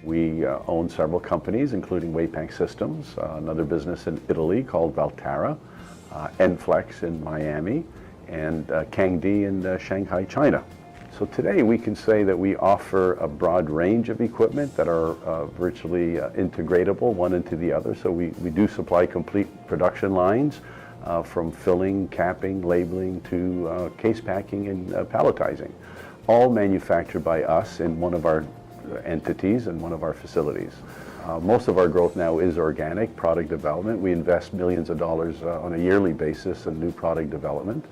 We own several companies, including WeighPackSystems, another business in Italy called Valterra, Enflex in Miami, and Kangdi in Shanghai, China. So today we can say that we offer a broad range of equipment that are virtually integratable one into the other. So we do supply complete production lines from filling, capping, labeling to case packing and palletizing, all manufactured by us in one of our entities and one of our facilities. Most of our growth now is organic product development. We invest millions of dollars on a yearly basis in new product development.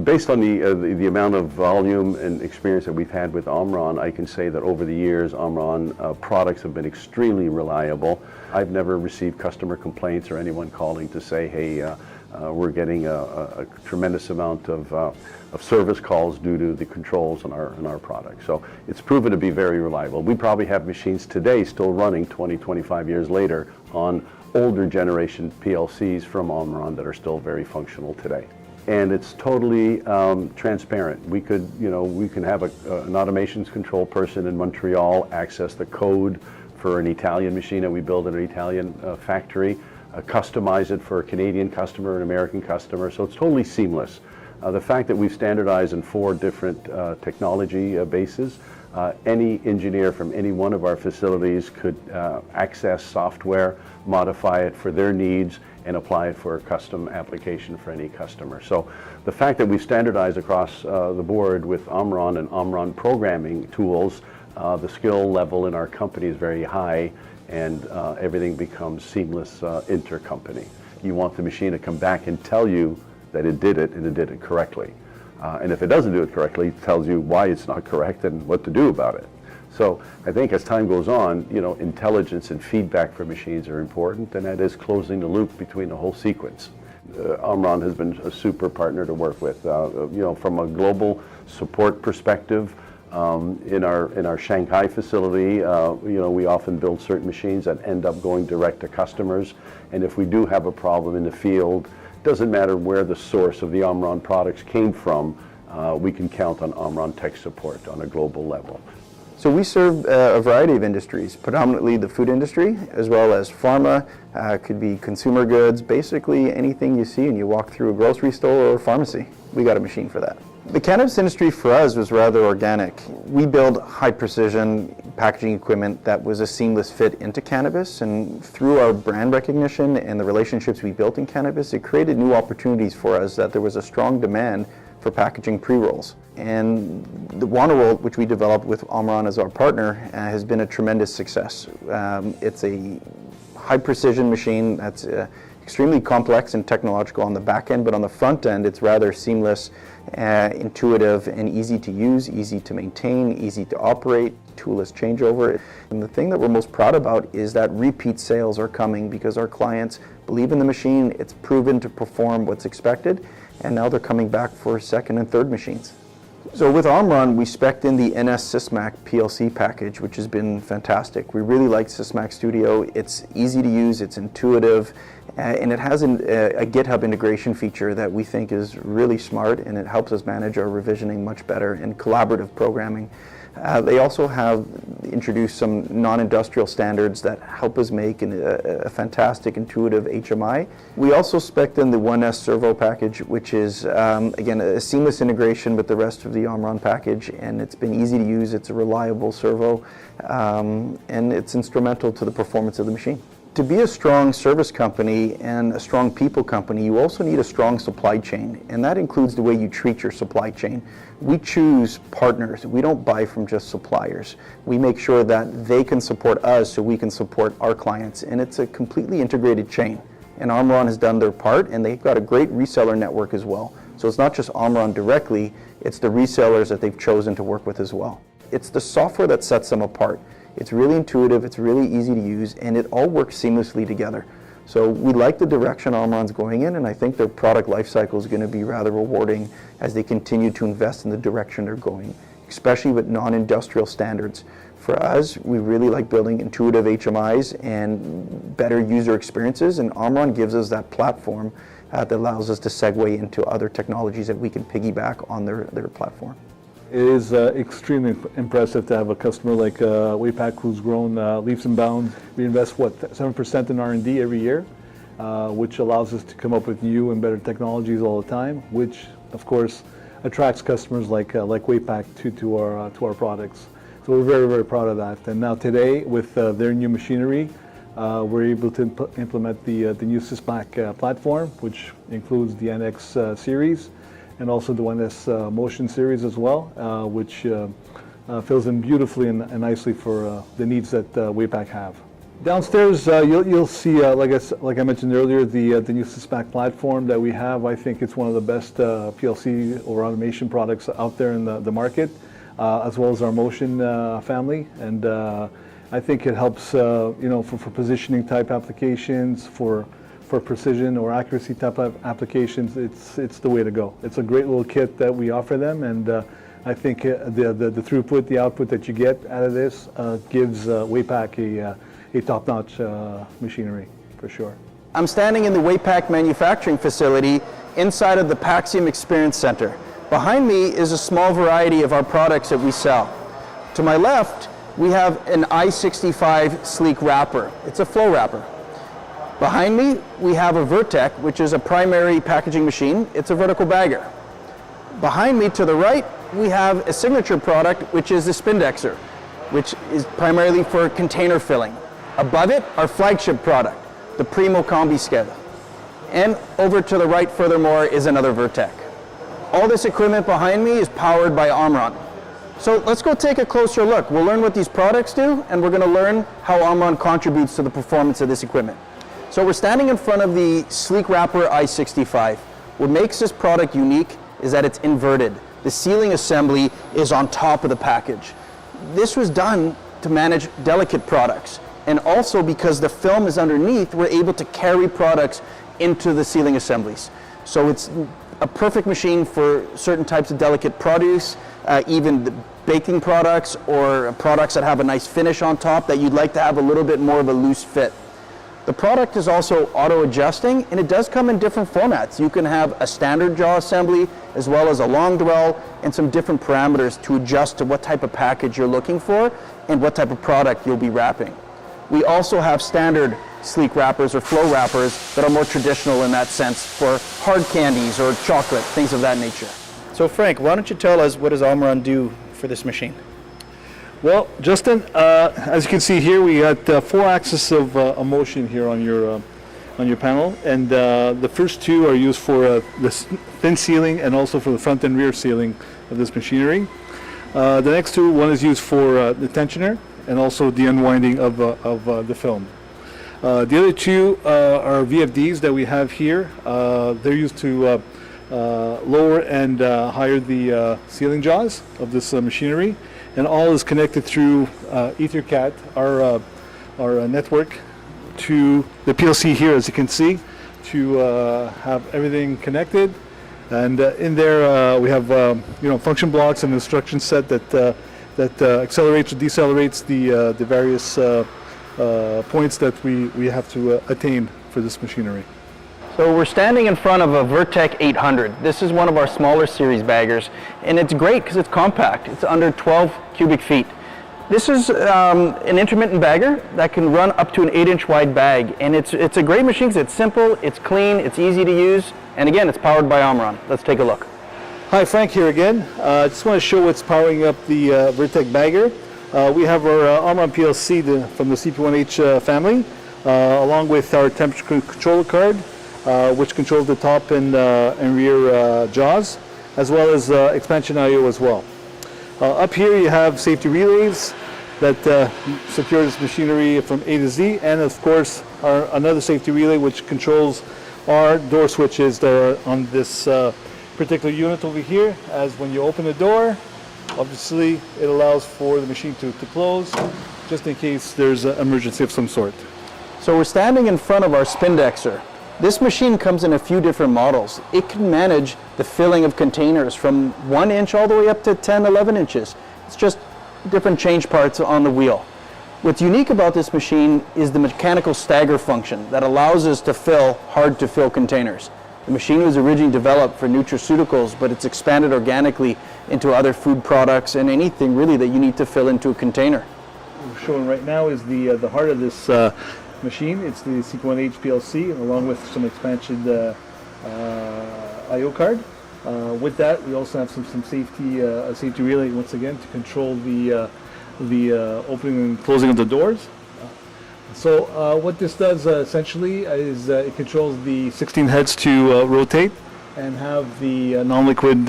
Based on the amount of volume and experience that we've had with Omron, I can say that over the years, Omron products have been extremely reliable. I've never received customer complaints or anyone calling to say, hey, we're getting a tremendous amount of service calls due to the controls in our product. So it's proven to be very reliable. We probably have machines today still running 20, 25 years later on older generation PLCs from Omron that are still very functional today. And it's totally transparent. We can have an automations control person in Montreal access the code for an Italian machine that we build in an Italian factory, customize it for a Canadian customer, an American customer, so it's totally seamless. The fact that we've standardized in 4 different technology bases, any engineer from any one of our facilities could access software, modify it for their needs, and apply it for a custom application for any customer. So the fact that we've standardized across the board with Omron and Omron programming tools, the skill level in our company is very high, and everything becomes seamless intercompany. You want the machine to come back and tell you that it did it and it did it correctly. And if it doesn't do it correctly, it tells you why it's not correct and what to do about it. So I think as time goes on, intelligence and feedback for machines are important, and that is closing the loop between the whole sequence. Omron has been a super partner to work with. From a global support perspective, in our Shanghai facility, we often build certain machines that end up going direct to customers. And if we do have a problem in the field, doesn't matter where the source of the Omron products came from, we can count on Omron tech support on a global level. So we serve a variety of industries, predominantly the food industry, as well as pharma, could be consumer goods, basically anything you see and you walk through a grocery store or a pharmacy. We got a machine for that. The cannabis industry for us was rather organic. We build high precision packaging equipment that was a seamless fit into cannabis, and through our brand recognition and the relationships we built in cannabis, it created new opportunities for us that there was a strong demand for packaging pre-rolls. And the WeighPack, which we developed with Omron as our partner, has been a tremendous success. It's a high precision machine that's extremely complex and technological on the back end, but on the front end it's rather seamless, intuitive and easy to use, easy to maintain, easy to operate, toolless changeover. And the thing that we're most proud about is that repeat sales are coming because our clients believe in the machine, it's proven to perform what's expected, and now they're coming back for second and third machines. So with Omron, we spec'd in the NS Sysmac PLC package, which has been fantastic. We really like Sysmac Studio. It's easy to use, it's intuitive, and it has a GitHub integration feature that we think is really smart, and it helps us manage our revisioning much better and collaborative programming. They also have introduced some non-industrial standards that help us make a fantastic intuitive HMI. We also spec'd in the 1S servo package, which is, again, a seamless integration with the rest of the Omron package, and it's been easy to use, it's a reliable servo, and it's instrumental to the performance of the machine. To be a strong service company and a strong people company, you also need a strong supply chain, and that includes the way you treat your supply chain. We choose partners. We don't buy from just suppliers. We make sure that they can support us so we can support our clients, and it's a completely integrated chain. And Omron has done their part, and they've got a great reseller network as well. So it's not just Omron directly, it's the resellers that they've chosen to work with as well. It's the software that sets them apart. It's really intuitive, it's really easy to use, and it all works seamlessly together. So we like the direction Omron's going in, and I think their product life cycle is going to be rather rewarding as they continue to invest in the direction they're going, especially with non-industrial standards. For us, we really like building intuitive HMIs and better user experiences, and Omron gives us that platform that allows us to segue into other technologies that we can piggyback on their platform. It is extremely impressive to have a customer like WeighPack who's grown leaps and bounds. We invest, 7% in R&D every year, which allows us to come up with new and better technologies all the time, which, of course, attracts customers like WeighPack to our products. So we're very, very proud of that. And now today, with their new machinery, we're able to implement the new Sysmac platform, which includes the NX series and also the 1S Motion series as well, which fills in beautifully and nicely for the needs that WeighPack have. Downstairs, you'll see, like I mentioned earlier, the new Sysmac platform that we have. I think it's one of the best PLC or automation products out there in the market, as well as our Motion family. And I think it helps, for positioning type applications, for precision or accuracy type of applications. It's the way to go. It's a great little kit that we offer them, and I think the throughput, the output that you get out of this gives WeighPack a top-notch machinery, for sure. I'm standing in the WeighPack manufacturing facility inside of the Paxiom Experience Center. Behind me is a small variety of our products that we sell. To my left, we have an I-65 sleek wrapper. It's a flow wrapper. Behind me, we have a Vertec, which is a primary packaging machine. It's a vertical bagger. Behind me to the right, we have a signature product, which is the Spindexer, which is primarily for container filling. Above it, our flagship product, the Primo Combi Sked. And over to the right, furthermore, is another Vertec. All this equipment behind me is powered by Omron. So let's go take a closer look. We'll learn what these products do, and we're going to learn how Omron contributes to the performance of this equipment. So we're standing in front of the sleek wrapper I-65. What makes this product unique is that it's inverted. The sealing assembly is on top of the package. This was done to manage delicate products. And also because the film is underneath, we're able to carry products into the sealing assemblies. So it's a perfect machine for certain types of delicate produce, even the baking products or products that have a nice finish on top that you'd like to have a little bit more of a loose fit. The product is also auto-adjusting, and it does come in different formats. You can have a standard jaw assembly as well as a long dwell and some different parameters to adjust to what type of package you're looking for and what type of product you'll be wrapping. We also have standard sleek wrappers or flow wrappers that are more traditional in that sense for hard candies or chocolate, things of that nature. So Frank, why don't you tell us what does Omron do for this machine? Well, Justin, as you can see here, we got 4 axes of motion here on your panel, and the first 2 are used for the thin sealing and also for the front and rear sealing of this machinery. The next 2, one is used for the tensioner and also the unwinding of the film. The other 2 are VFDs that we have here. They're used to lower and higher the sealing jaws of this machinery. And all is connected through EtherCAT, our network, to the PLC here, as you can see, to have everything connected. And in there we have function blocks and instruction set that accelerates or decelerates the various points that we have to attain for this machinery. So we're standing in front of a Vertec 800. This is one of our smaller series baggers, and it's great because it's compact. It's under 12 cubic feet. This is an intermittent bagger that can run up to an 8-inch wide bag, and it's a great machine because it's simple, it's clean, it's easy to use, and again, it's powered by Omron. Let's take a look. Hi, Frank here again. I just want to show what's powering up the Vertec bagger. We have our Omron PLC from the CP1H family, along with our temperature controller card, which controls the top and rear jaws, as well as expansion I/O as well. Up here you have safety relays that secure this machinery from A to Z, and of course another safety relay which controls our door switches that are on this particular unit over here. As when you open the door, obviously it allows for the machine to close, just in case there's an emergency of some sort. So we're standing in front of our Spindexer. This machine comes in a few different models. It can manage the filling of containers from 1 inch all the way up to 10, 11 inches. It's just different change parts on the wheel. What's unique about this machine is the mechanical stagger function that allows us to fill hard to fill containers. The machine was originally developed for nutraceuticals, but it's expanded organically into other food products and anything really that you need to fill into a container. What we're showing right now is the heart of this machine. It's the C1H PLC, along with some expansion I/O card. With that, we also have some safety relay once again to control the opening and closing of the doors. So what this does essentially is it controls the 16 heads to rotate and have the non-liquid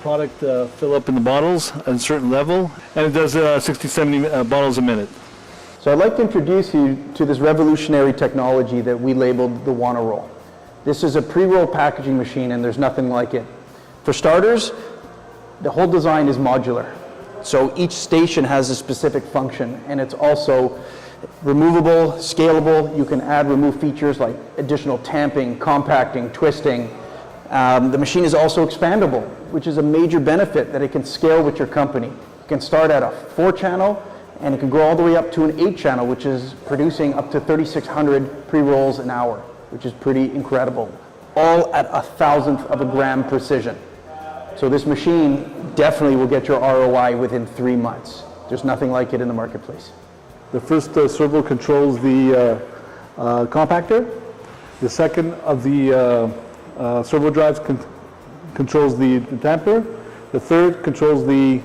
product fill up in the bottles at a certain level, and it does 60-70 bottles a minute. So I'd like to introduce you to this revolutionary technology that we labeled the Wanna Roll. This is a pre-roll packaging machine, and there's nothing like it. For starters, the whole design is modular. So each station has a specific function, and it's also removable, scalable. You can add, remove features like additional tamping, compacting, twisting. The machine is also expandable, which is a major benefit that it can scale with your company. You can start at a 4-channel, and it can grow all the way up to an 8-channel, which is producing up to 3,600 pre-rolls an hour, which is pretty incredible, all at 1,000th of a gram precision. So this machine definitely will get your ROI within 3 months. There's nothing like it in the marketplace. The first servo controls the compactor. The second of the servo drives controls the tamper. The third controls the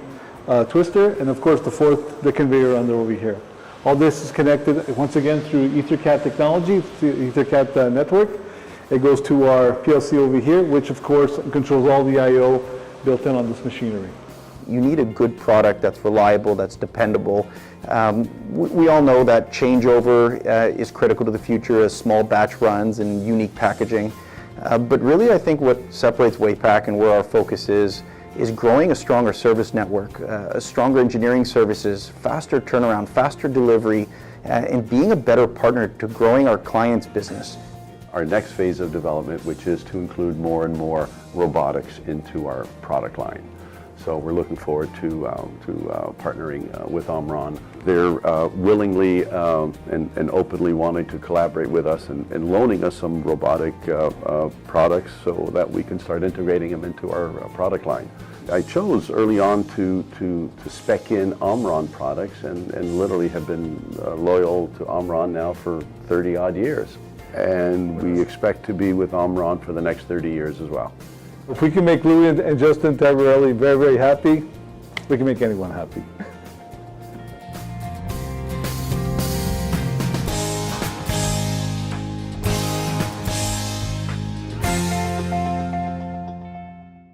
twister, and of course the fourth, the conveyor under over here. All this is connected once again through EtherCAT technology, the EtherCAT network. It goes to our PLC over here, which of course controls all the I/O built in on this machinery. You need a good product that's reliable, that's dependable. We all know that changeover is critical to the future as small batch runs and unique packaging. But really I think what separates WeighPack and where our focus is growing a stronger service network, a stronger engineering services, faster turnaround, faster delivery, and being a better partner to growing our clients' business. Our next phase of development, which is to include more and more robotics into our product line. So we're looking forward to partnering with Omron. They're willingly and openly wanting to collaborate with us and loaning us some robotic products so that we can start integrating them into our product line. I chose early on to spec in Omron products and literally have been loyal to Omron now for 30 odd years. And we expect to be with Omron for the next 30 years as well. If we can make Louis and Justin Taraborelli very, very happy, we can make anyone happy.